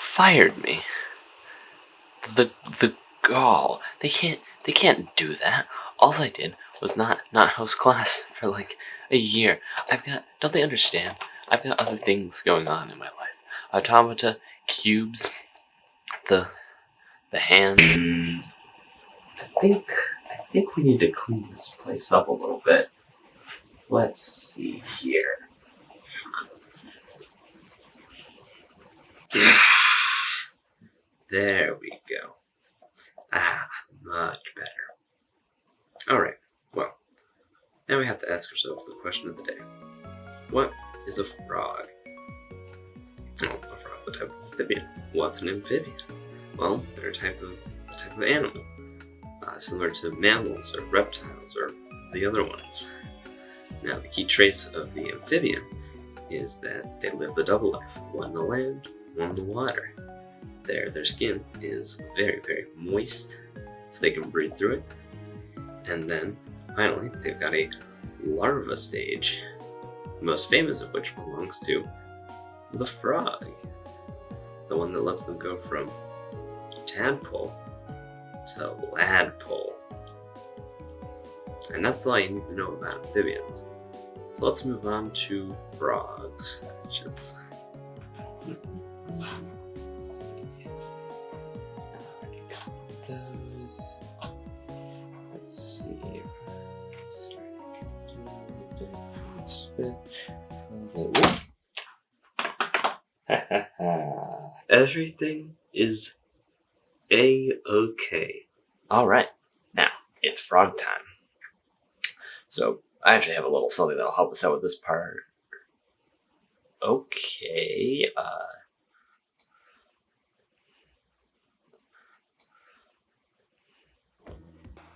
fired me. The gall. They can't do that. All I did was not host class for like a year. Don't they understand? I've got other things going on in my life. Automata, cubes, the hand. I think we need to clean this place up a little bit. Let's see here. There we go. Much better. Alright, well, now we have to ask ourselves the question of the day. What is a frog? Oh, a frog's a type of amphibian. What's an amphibian? Well, they're a type of animal, similar to mammals or reptiles or the other ones. Now, the key traits of the amphibian is that they live the double life, one on the land, one on the water. Their skin is very, very moist, so they can breathe through it. And then, finally, they've got a larva stage, the most famous of which belongs to the frog, the one that lets them go from tadpole to ladpole. And that's all you need to know about amphibians. So let's move on to frogs. Let's see. Those. Let's see. Everything is A-okay. Alright, now it's frog time. So I actually have a little something that'll help us out with this part. Okay,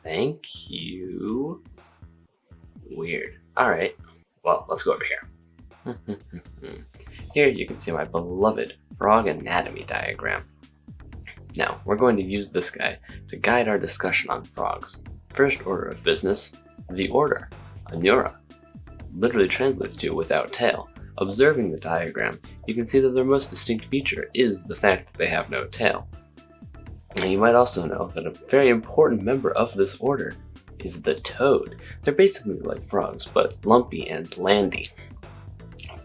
thank you. Weird. Alright, well, let's go over here. Here you can see my beloved frog anatomy diagram. Now, we're going to use this guy to guide our discussion on frogs. First order of business, the order, Anura, literally translates to without tail. Observing the diagram, you can see that their most distinct feature is the fact that they have no tail. Now, you might also know that a very important member of this order is the toad. They're basically like frogs, but lumpy and landy.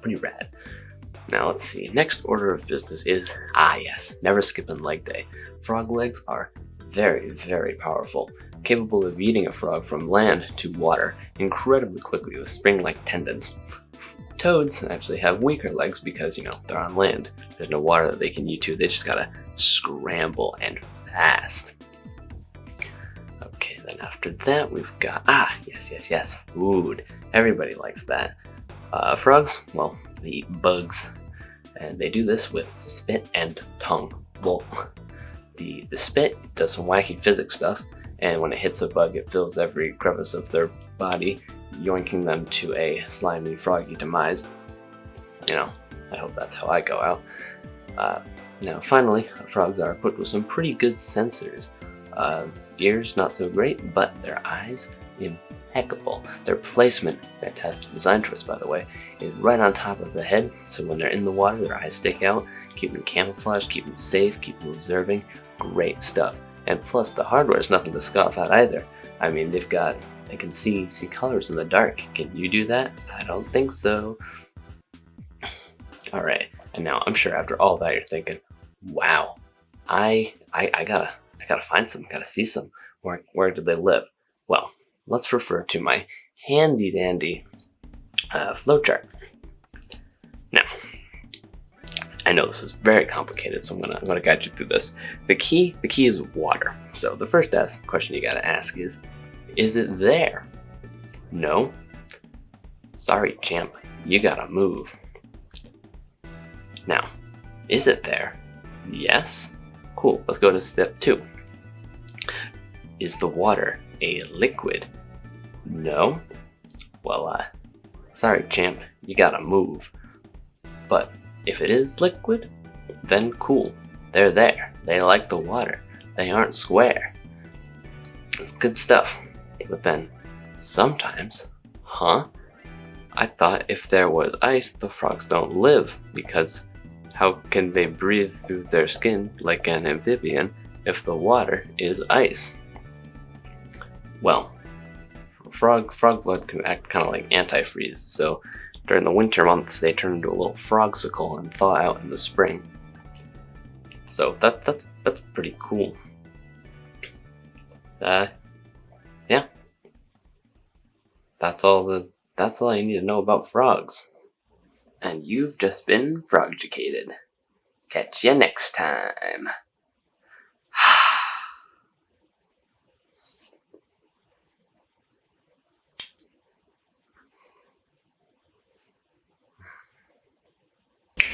Pretty rad. Now let's see, next order of business is, yes, never skipping leg day. Frog legs are very, very powerful, capable of eating a frog from land to water incredibly quickly with spring-like tendons. Toads actually have weaker legs because, they're on land. There's no water that they can eat to, they just gotta scramble and fast. Okay, then after that we've got, yes, food. Everybody likes that. Frogs, well, they eat bugs, and they do this with spit and tongue. Well, the spit does some wacky physics stuff, and when it hits a bug, it fills every crevice of their body, yoinking them to a slimy, froggy demise. I hope that's how I go out. Now, finally, frogs are equipped with some pretty good sensors. Ears, not so great, but their eyes, impeccable. Their placement, fantastic design choice by the way, is right on top of the head, so when they're in the water, their eyes stick out, keep them camouflaged, keep them safe, keep them observing. Great stuff. And plus, the hardware is nothing to scoff at either. I mean, they can see colors in the dark. Can you do that? I don't think so. Alright, and now I'm sure after all that you're thinking, wow, I gotta find some, gotta see some. Where do they live? Well, let's refer to my handy dandy flowchart. Now, I know this is very complicated, so I'm gonna guide you through this. The key is water. So the first question you gotta ask is it there? No? Sorry, champ, you gotta move. Now, is it there? Yes? Cool, let's go to step 2. Is the water a liquid? No? Well, sorry champ, you gotta move. But if it is liquid, then cool, they're there. They like the water. They aren't square. It's good stuff. But then, sometimes, I thought if there was ice, the frogs don't live, because How can they breathe through their skin like an amphibian if the water is ice? Well, frog blood can act kind of like antifreeze, so during the winter months they turn into a little frogsicle and thaw out in the spring. So that's pretty cool. Yeah. That's all you need to know about frogs. And you've just been frog-educated. Catch you next time.